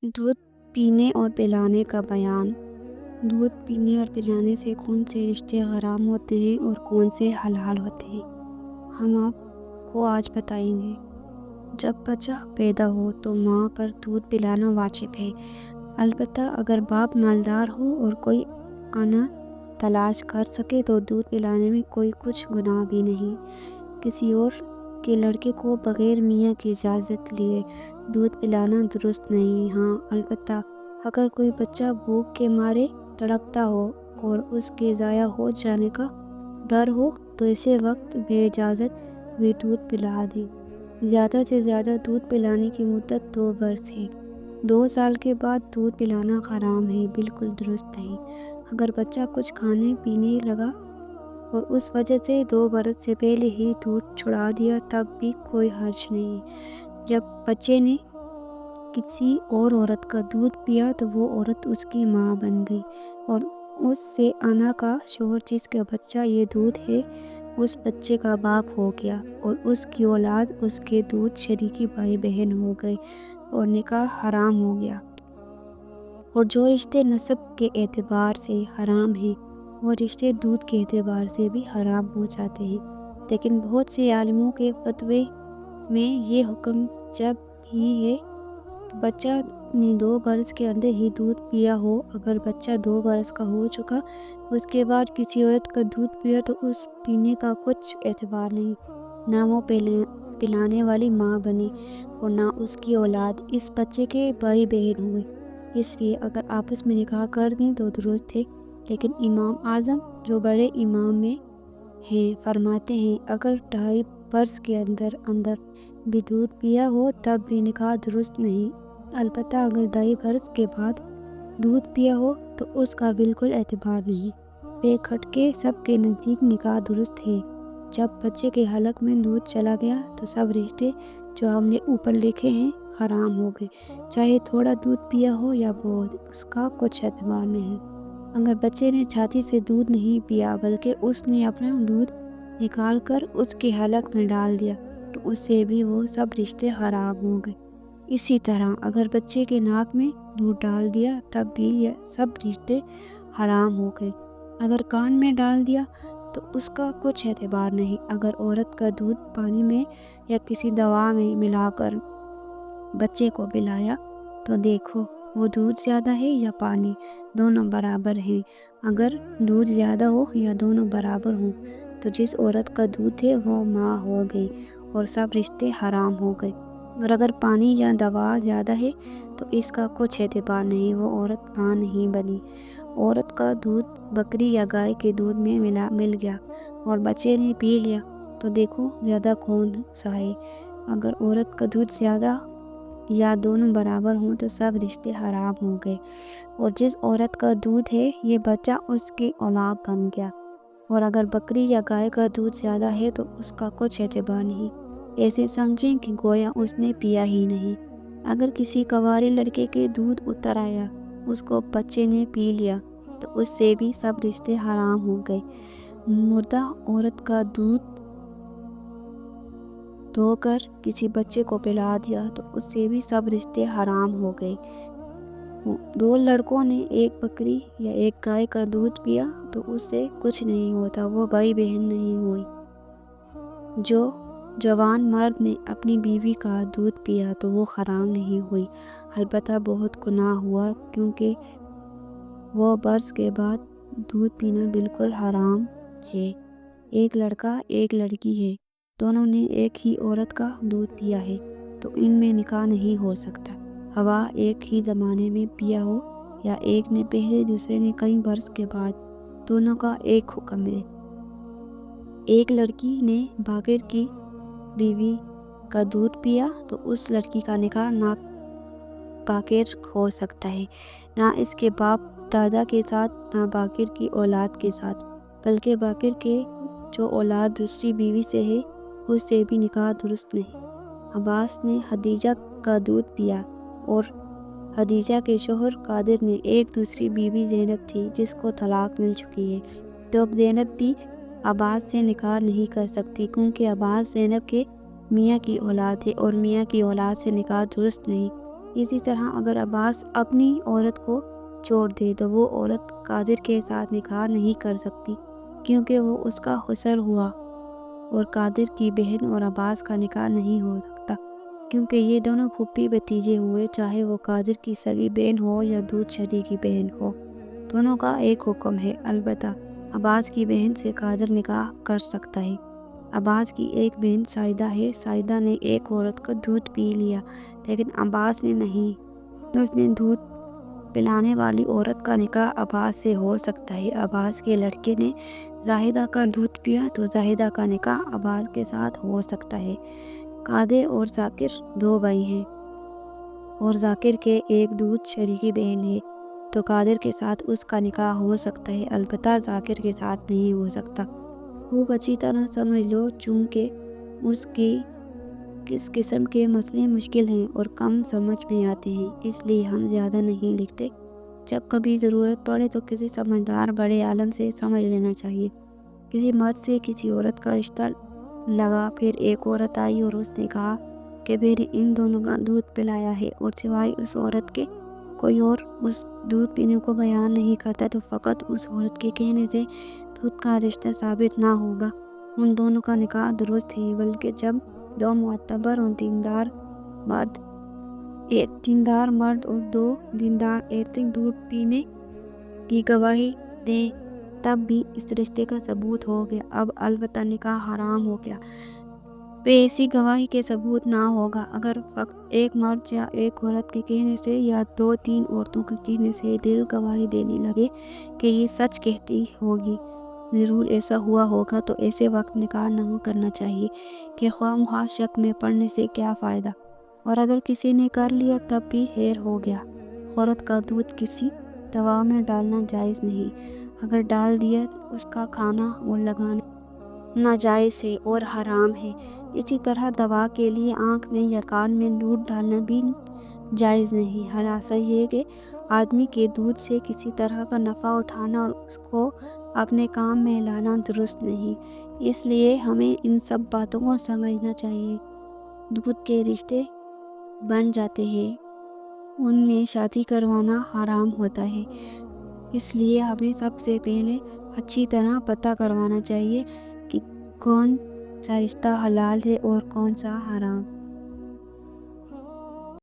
دودھ پینے اور پلانے کا بیان۔ دودھ پینے اور پلانے سے کون سے رشتے حرام ہوتے ہیں اور کون سے حلال ہوتے ہیں، ہم آپ کو آج بتائیں گے۔ جب بچہ پیدا ہو تو ماں پر دودھ پلانا واجب ہے، البتہ اگر باپ مالدار ہو اور کوئی انا تلاش کر سکے تو دودھ پلانے میں کوئی کچھ گناہ بھی نہیں۔ کسی اور کے لڑکے کو بغیر میاں کی اجازت لیے دودھ پلانا درست نہیں۔ ہاں، البتہ اگر کوئی بچہ بھوک کے مارے تڑپتا ہو اور اس کے ضائع ہو جانے کا ڈر ہو تو اسے وقت بے اجازت بھی دودھ پلا دے۔ زیادہ سے زیادہ دودھ پلانے کی مدت 2 برس ہے۔ 2 سال کے بعد دودھ پلانا حرام ہے، بالکل درست نہیں۔ اگر بچہ کچھ کھانے پینے لگا اور اس وجہ سے 2 برس سے پہلے ہی دودھ چھڑا دیا تب بھی کوئی حرج نہیں۔ جب بچے نے کسی اور عورت کا دودھ پیا تو وہ عورت اس کی ماں بن گئی اور اس سے انا کا شوہر جس کا بچہ یہ دودھ ہے اس بچے کا باپ ہو گیا اور اس کی اولاد اس کے دودھ شریکی بھائی بہن ہو گئے اور نکاح حرام ہو گیا۔ اور جو رشتے نسب کے اعتبار سے حرام ہیں وہ رشتے دودھ کے اعتبار سے بھی حرام ہو جاتے ہیں۔ لیکن بہت سے عالموں کے فتوے میں یہ حکم جب ہی ہے کہ بچہ نے 2 برس کے اندر ہی دودھ پیا ہو۔ اگر بچہ 2 برس کا ہو چکا اس کے بعد کسی عورت کا دودھ پیا تو اس پینے کا کچھ اعتبار نہیں، نہ وہ پلانے والی ماں بنی اور نہ اس کی اولاد اس بچے کے بھائی بہن ہوئے۔ اس لیے اگر آپس میں نکاح کر دیں تو درست ہے، لیکن امام اعظم جو بڑے امام میں ہیں فرماتے ہیں اگر 2.5 برس کے اندر بھی دودھ پیا ہو تب بھی نکاح درست نہیں، البتہ اگر 2.5 برس کے بعد دودھ پیا ہو تو اس کا بالکل اعتبار نہیں۔ بے کھٹکے سب کے نزدیک نکاح درست ہے۔ جب بچے کے حلق میں دودھ چلا گیا تو سب رشتے جو ہم نے اوپر لکھے ہیں حرام ہو گئے، چاہے تھوڑا دودھ پیا ہو یا بہت، اس کا کچھ اعتبار نہیں۔ اگر بچے نے چھاتی سے دودھ نہیں پیا بلکہ اس نے اپنا دودھ نکال کر اس کے حلق میں ڈال دیا تو اس سے بھی وہ سب رشتے حرام ہو گئے۔ اسی طرح اگر بچے کے ناک میں دودھ ڈال دیا تب بھی یہ سب رشتے حرام ہو گئے۔ اگر کان میں ڈال دیا تو اس کا کچھ اعتبار نہیں۔ اگر عورت کا دودھ پانی میں یا کسی دوا میں ملا کر بچے کو پلایا تو دیکھو وہ دودھ زیادہ ہے یا پانی، دونوں برابر ہیں۔ اگر دودھ زیادہ ہو یا دونوں برابر ہوں تو جس عورت کا دودھ ہے وہ ماں ہو گئی اور سب رشتے حرام ہو گئے۔ اور اگر پانی یا دوا زیادہ ہے تو اس کا کچھ اعتبار نہیں، وہ عورت ماں نہیں بنی۔ عورت کا دودھ بکری یا گائے کے دودھ میں مل گیا اور بچے نے پی لیا تو دیکھو زیادہ کون سا ہے۔ اگر عورت کا دودھ زیادہ یا دونوں برابر ہوں تو سب رشتے حرام ہو گئے اور جس عورت کا دودھ ہے یہ بچہ اس کی اولاد بن گیا۔ اور اگر بکری یا گائے کا دودھ زیادہ ہے تو اس کا کچھ اعتبار نہیں، ایسے سمجھیں کہ گویا اس نے پیا ہی نہیں۔ اگر کسی کنوارے لڑکے کے دودھ اتر آیا، اس کو بچے نے پی لیا تو اس سے بھی سب رشتے حرام ہو گئے۔ مردہ عورت کا دودھ دھو کر کسی بچے کو پلا دیا تو اس سے بھی سب رشتے حرام ہو گئے۔ 2 لڑکوں نے ایک بکری یا ایک گائے کا دودھ پیا تو اس سے کچھ نہیں ہوتا، وہ بھائی بہن نہیں ہوئی۔ جو جوان مرد نے اپنی بیوی کا دودھ پیا تو وہ حرام نہیں ہوئی، البتہ بہت گناہ ہوا کیونکہ وہ برس کے بعد دودھ پینا بالکل حرام ہے۔ ایک لڑکا ایک لڑکی ہے، دونوں نے ایک ہی عورت کا دودھ پیا ہے تو ان میں نکاح نہیں ہو سکتا، خواہ ایک ہی زمانے میں پیا ہو یا ایک نے پہلے دوسرے نے کئی برس کے بعد، دونوں کا ایک حکم ہے۔ ایک لڑکی نے باقر کی بیوی کا دودھ پیا تو اس لڑکی کا نکاح نہ باقر ہو سکتا ہے، نہ اس کے باپ دادا کے ساتھ، نہ باقر کی اولاد کے ساتھ، بلکہ باقر کے جو اولاد دوسری بیوی سے ہے اس سے بھی نکاح درست نہیں۔ عباس نے خدیجہ کا دودھ پیا اور خدیجہ کے شوہر قادر نے ایک دوسری بیوی زینب تھی جس کو طلاق مل چکی ہے، تو اب زینب بھی عباس سے نکاح نہیں کر سکتی کیونکہ عباس زینب کے میاں کی اولاد ہے اور میاں کی اولاد سے نکاح درست نہیں۔ اسی طرح اگر عباس اپنی عورت کو چھوڑ دے تو وہ عورت قادر کے ساتھ نکاح نہیں کر سکتی، کیونکہ وہ اس کا خسر ہوا، اور قادر کی بہن اور عباس کا نکاح نہیں ہو سکتا، کیونکہ یہ دونوں پھوپھی بھتیجے ہوئے، چاہے وہ قادر کی سگی بہن ہو یا دودھ شری کی بہن ہو، دونوں کا ایک حکم ہے۔ البتہ عباس کی بہن سے قادر نکاح کر سکتا ہے۔ عباس کی ایک بہن سعیدہ ہے۔ سعیدہ نے ایک عورت کا دودھ پی لیا، لیکن عباس نے نہیں۔ اس نے دودھ پلانے والی عورت کا نکاح عباس سے ہو سکتا ہے۔ عباس کے لڑکے نے زاہدہ کا دودھ پیا تو زاہدہ کا نکاح عباس کے ساتھ ہو سکتا ہے۔ قادر اور ذاکر دو بھائی ہیں، اور ذاکر کے ایک دودھ شری کی بہن ہے، تو قادر کے ساتھ اس کا نکاح ہو سکتا ہے، البتہ ذاکر کے ساتھ نہیں ہو سکتا۔ خوب اچھی طرح سمجھ لو، چونکہ اس کی کس قسم کے مسئلے مشکل ہیں اور کم سمجھ میں آتے ہیں، اس لیے ہم زیادہ نہیں لکھتے۔ جب کبھی ضرورت پڑے تو کسی سمجھدار بڑے عالم سے سمجھ لینا چاہیے۔ کسی مرد سے کسی عورت کا رشتہ لگا، پھر ایک عورت آئی اور اس نے کہا کہ میں نے ان دونوں کا دودھ پلایا ہے، اور سوائے اس عورت کے کوئی اور اس دودھ پینے کو بیان نہیں کرتا، تو فقط اس عورت کے کہنے سے دودھ کا رشتہ ثابت نہ ہوگا۔ ان دونوں کا نکاح درست ہے، بلکہ جب دو معتبر اور دیندار مرد اور دو دیندار عورتیں دودھ پینے کی گواہی دیں، تب بھی اس رشتے کا ثبوت ہو گیا۔ اب البتہ نکاح حرام ہو گیا پہ ایسی گواہی کے ثبوت نہ ہوگا۔ اگر فقط ایک مرد یا ایک عورت کے کہنے سے یا دو تین عورتوں کے کہنے سے دل گواہی دینے لگے کہ یہ سچ کہتی ہوگی، ضرور ایسا ہوا ہوگا، تو ایسے وقت نکاح نہ کرنا چاہیے، کہ خواہ مخواہ شک میں پڑنے سے کیا فائدہ۔ اور اگر کسی نے کر لیا تب بھی خیر ہو گیا۔ عورت کا دودھ کسی دوا میں ڈالنا جائز نہیں، اگر ڈال دیا اس کا کھانا اور لگانا ناجائز ہے اور حرام ہے۔ اسی طرح دوا کے لیے آنکھ میں یا کان میں دودھ ڈالنا بھی جائز نہیں۔ خلاصہ یہ کہ آدمی کے دودھ سے کسی طرح کا نفع اٹھانا اور اس کو اپنے کام میں لانا درست نہیں، اس لیے ہمیں ان سب باتوں کو سمجھنا چاہیے۔ دودھ کے رشتے بن جاتے ہیں، ان میں شادی کروانا حرام ہوتا ہے، اس لیے ہمیں سب سے پہلے اچھی طرح پتہ کروانا چاہیے کہ کون سا رشتہ حلال ہے اور کون سا حرام۔